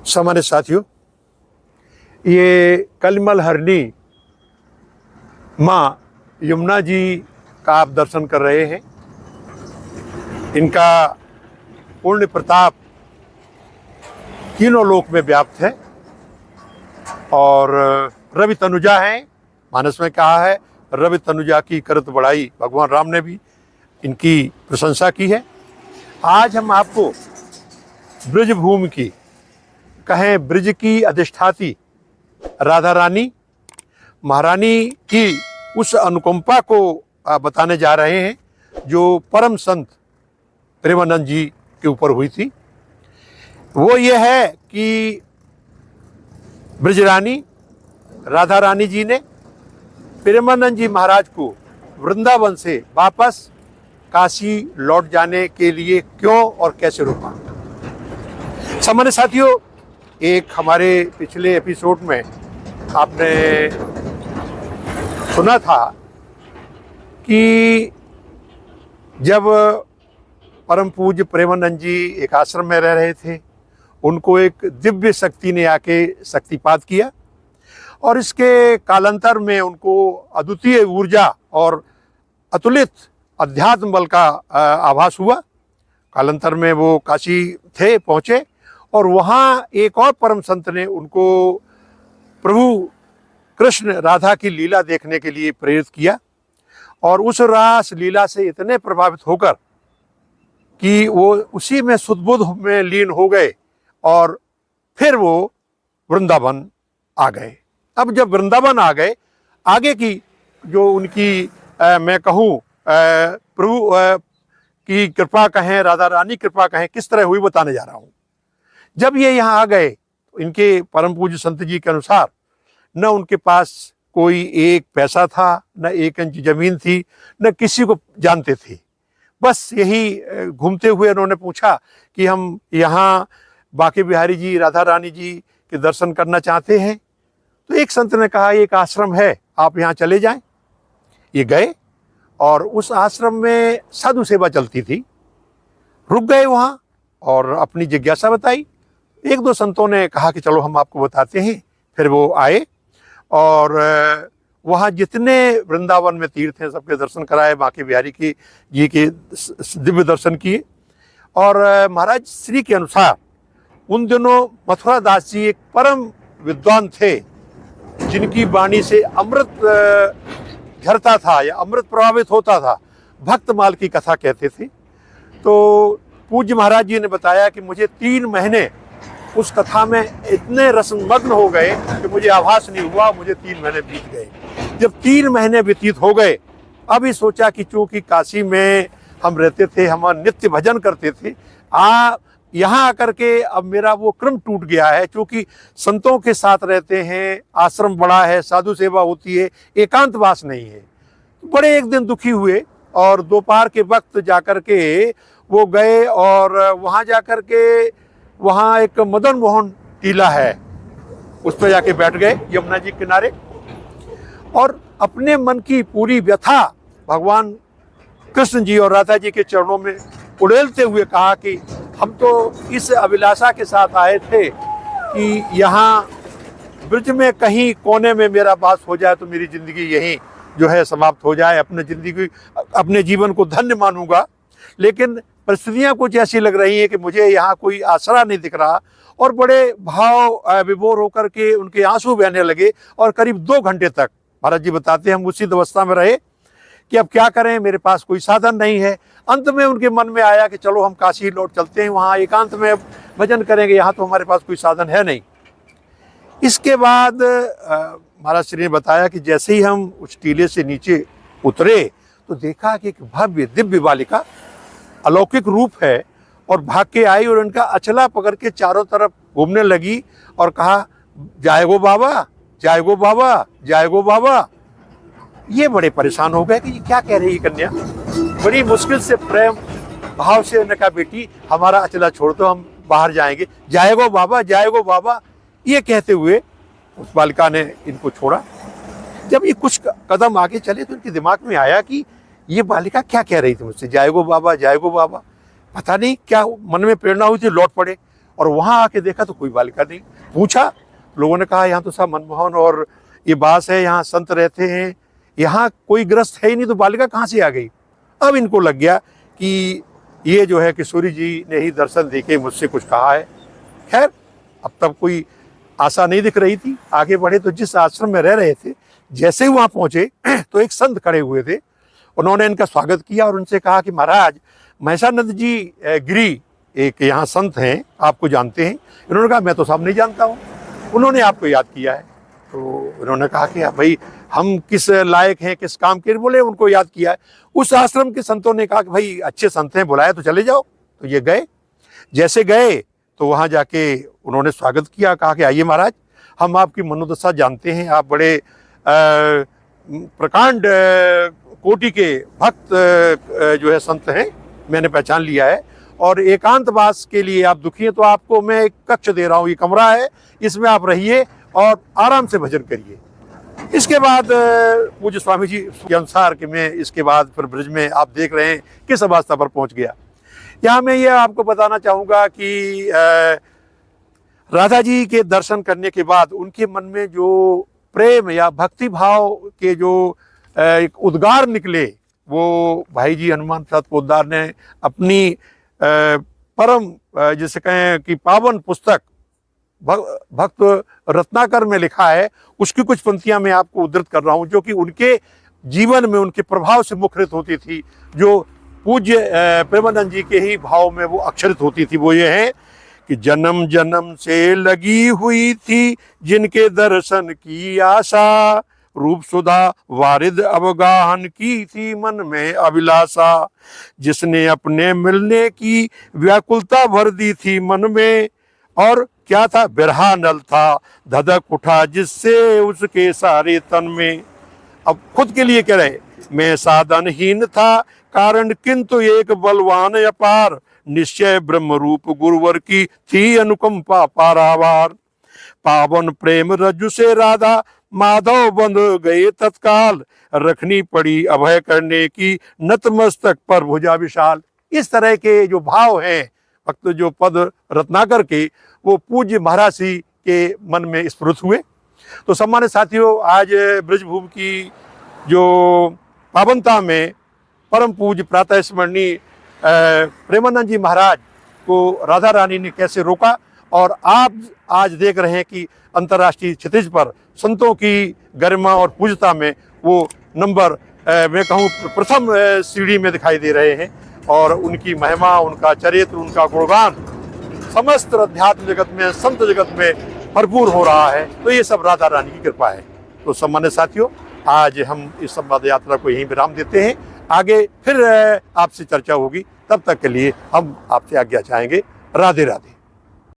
सामान्य साथियों, ये कलिमल हरणी माँ यमुना जी का आप दर्शन कर रहे हैं। इनका पुण्य प्रताप तीनों लोक में व्याप्त है और रवि तनुजा है। मानस में कहा है, रवि तनुजा की करत बढ़ाई। भगवान राम ने भी इनकी प्रशंसा की है। आज हम आपको ब्रज भूमि की, कहें ब्रज की अधिष्ठाती राधा रानी महारानी की उस अनुकंपा को बताने जा रहे हैं जो परम संत प्रेमानंद जी के ऊपर हुई थी। वो ये है कि ब्रजरानी राधा रानी जी ने प्रेमानंद जी महाराज को वृंदावन से वापस काशी लौट जाने के लिए क्यों और कैसे रोका। सामान्य साथियों, एक हमारे पिछले एपिसोड में आपने सुना था कि जब परम पूज्य प्रेमानंद जी एक आश्रम में रह रहे थे, उनको एक दिव्य शक्ति ने आके शक्तिपात किया और इसके कालांतर में उनको अद्वितीय ऊर्जा और अतुलित अध्यात्म बल का आभास हुआ। कालांतर में वो काशी थे पहुँचे और वहाँ एक और परम संत ने उनको प्रभु कृष्ण राधा की लीला देखने के लिए प्रेरित किया और उस रास लीला से इतने प्रभावित होकर कि वो उसी में सुदबुद में लीन हो गए और फिर वो वृंदावन आ गए। अब जब वृंदावन आ गए, आगे की जो उनकी मैं कहूँ प्रभु की कृपा कहें, राधा रानी कृपा कहें, किस तरह हुई बताने जा रहा हूँ। जब ये यहाँ आ गए तो इनके परम पूज्य संत जी के अनुसार न उनके पास कोई एक पैसा था, न एक इंच जमीन थी, न किसी को जानते थे। बस यही घूमते हुए उन्होंने पूछा कि हम यहाँ बांके बिहारी जी, राधा रानी जी के दर्शन करना चाहते हैं। तो एक संत ने कहा, एक आश्रम है, आप यहाँ चले जाएं। ये गए और उस आश्रम में साधु सेवा चलती थी। रुक गए वहाँ और अपनी जिज्ञासा बताई। एक दो संतों ने कहा कि चलो हम आपको बताते हैं। फिर वो आए और वहाँ जितने वृंदावन में तीर्थ हैं सबके दर्शन कराए, बांके बिहारी की जी के दिव्य दर्शन किए। और महाराज श्री के अनुसार उन दिनों मथुरा दास जी एक परम विद्वान थे जिनकी वाणी से अमृत झरता था या अमृत प्रभावित होता था। भक्तमाल की कथा कहते थे। तो पूज्य महाराज जी ने बताया कि मुझे 3 महीने उस कथा में इतने रसमग्न हो गए कि मुझे आभास नहीं हुआ, मुझे 3 महीने बीत गए। जब 3 महीने व्यतीत हो गए, अभी सोचा कि चूंकि काशी में हम रहते थे, हम नित्य भजन करते थे, यहाँ आकर के अब मेरा वो क्रम टूट गया है। चूंकि संतों के साथ रहते हैं, आश्रम बड़ा है, साधु सेवा होती है, एकांतवास नहीं है। बड़े एक दिन दुखी हुए और दोपहर के वक्त जाकर के वो गए और वहाँ जाकर के वहाँ एक मदन मोहन टीला है, उस पर जाके बैठ गए यमुना जी किनारे और अपने मन की पूरी व्यथा भगवान कृष्ण जी और राधा जी के चरणों में उड़ेलते हुए कहा कि हम तो इस अभिलाषा के साथ आए थे कि यहाँ ब्रज में कहीं कोने में मेरा वास हो जाए तो मेरी ज़िंदगी यहीं जो है समाप्त हो जाए, अपने जीवन को धन्य मानूंगा। लेकिन परिस्थितियाँ कुछ ऐसी लग रही हैं कि मुझे यहाँ कोई आसरा नहीं दिख रहा। और बड़े भाव विभोर होकर के उनके आंसू बहने लगे और करीब 2 घंटे तक महाराज जी बताते हैं हम उसी अवस्था में रहे कि अब क्या करें, मेरे पास कोई साधन नहीं है। अंत में उनके मन में आया कि चलो हम काशी लौट चलते हैं, वहाँ एकांत में भजन करेंगे, यहाँ तो हमारे पास कोई साधन है नहीं। इसके बाद महाराज श्री ने बताया कि जैसे ही हम उस टीले से नीचे उतरे तो देखा कि एक भव्य दिव्य बालिका अलौकिक रूप है और भाग के आई और उनका अचला पकड़ के चारों तरफ घूमने लगी और कहा, जाएगो बाबा, जाएगो बाबा, जाएगो बाबा। ये बड़े परेशान हो गए कि ये क्या कह रही है कन्या। बड़ी मुश्किल से प्रेम भाव से उन्होंने कहा, बेटी हमारा अचला छोड़ दो, हम बाहर जाएंगे, जाएगो बाबा, जाएगो बाबा। ये कहते हुए उस बालिका ने इनको छोड़ा। जब ये कुछ कदम आगे चले तो इनके दिमाग में आया कि ये बालिका क्या कह रही थी मुझसे, जाएगो बाबा, जाएगो बाबा। पता नहीं क्या मन में प्रेरणा हुई थी, लौट पड़े और वहाँ आके देखा तो कोई बालिका नहीं। पूछा, लोगों ने कहा यहाँ तो सब मनमोहन और ये बास है, यहाँ संत रहते हैं, यहाँ कोई ग्रस्त है ही नहीं, तो बालिका कहाँ से आ गई। अब इनको लग गया कि ये जो है किशोरी जी ने ही दर्शन देके मुझसे कुछ कहा है। खैर, अब तब कोई आशा नहीं दिख रही थी। आगे बढ़े तो जिस आश्रम में रह रहे थे, जैसे ही वहाँ पहुँचे तो एक संत खड़े हुए थे। उन्होंने इनका स्वागत किया और उनसे कहा कि महाराज, महेशानंद जी गिरी एक यहाँ संत हैं, आपको जानते हैं। इन्होंने कहा मैं तो सब नहीं जानता हूँ, उन्होंने आपको याद किया है। तो इन्होंने कहा कि भाई हम किस लायक हैं, किस काम के, बोले उनको याद किया है। उस आश्रम के संतों ने कहा कि भाई अच्छे संत हैं, बुलाए तो चले जाओ। तो ये गए। जैसे गए तो वहाँ जाके उन्होंने स्वागत किया, कहा कि आइए महाराज, हम आपकी मनोदशा जानते हैं, आप बड़े प्रकांड कोटि के भक्त जो है संत हैं, मैंने पहचान लिया है, और एकांतवास के लिए आप दुखी हैं, तो आपको मैं एक कक्ष दे रहा हूँ, ये कमरा है, इसमें आप रहिए और आराम से भजन करिए। इसके बाद पूज्य स्वामी जी के अनुसार कि मैं इसके बाद फिर ब्रज में आप देख रहे हैं किस अवस्था पर पहुंच गया। यहाँ मैं ये आपको बताना चाहूँगा कि राधा जी के दर्शन करने के बाद उनके मन में जो प्रेम या भक्ति भाव के जो एक उद्गार निकले, वो भाई जी हनुमान प्रसाद पोद्दार ने अपनी परम जिसे कहें कि पावन पुस्तक भक्त रत्नाकर में लिखा है। उसकी कुछ पंक्तियां मैं आपको उद्धृत कर रहा हूं, जो कि उनके जीवन में उनके प्रभाव से मुखरित होती थी, जो पूज्य प्रेमानंद जी के ही भाव में वो अक्षरित होती थी। वो ये है कि जन्म जन्म से लगी हुई थी जिनके दर्शन की आशा, रूप सुधा वारिद अवगाहन की थी मन में अभिलाषा, जिसने अपने मिलने की व्याकुलता भर दी थी मन में, और क्या था, बिरहा नल था धधक उठा जिससे उसके सारे तन में। अब खुद के लिए कह रहे, मैं साधनहीन था कारण किंतु एक बलवान अपार, निश्चय ब्रह्म रूप गुरुवर की थी अनुकंपा पारावार, पावन प्रेम रज्जु से राधा माधव बंध गए तत्काल, रखनी पड़ी अभय करने की नतमस्तक पर भुजा विशाल। इस तरह के जो भाव हैं भक्त जो पद रत्नाकर के, वो पूज्य महाराज जी के मन में स्फुरित हुए। तो सम्मानित साथियों, आज ब्रजभूमि की जो पावनता में परम पूज्य प्रातः स्मरणीय प्रेमानंद जी महाराज को राधा रानी ने कैसे रोका, और आप आज देख रहे हैं कि अंतर्राष्ट्रीय क्षितिज पर संतों की गरिमा और पूज्यता में वो नंबर मैं कहूँ प्रथम सीढ़ी में दिखाई दे रहे हैं, और उनकी महिमा, उनका चरित्र, उनका गुणगान समस्त अध्यात्म जगत में, संत जगत में भरपूर हो रहा है। तो ये सब राधा रानी की कृपा है। तो सम्मानित साथियों, आज हम इस संवाद यात्रा को यहीं विराम देते हैं। आगे फिर आपसे चर्चा होगी, तब तक के लिए हम आपसे आज्ञा चाहेंगे। राधे राधे।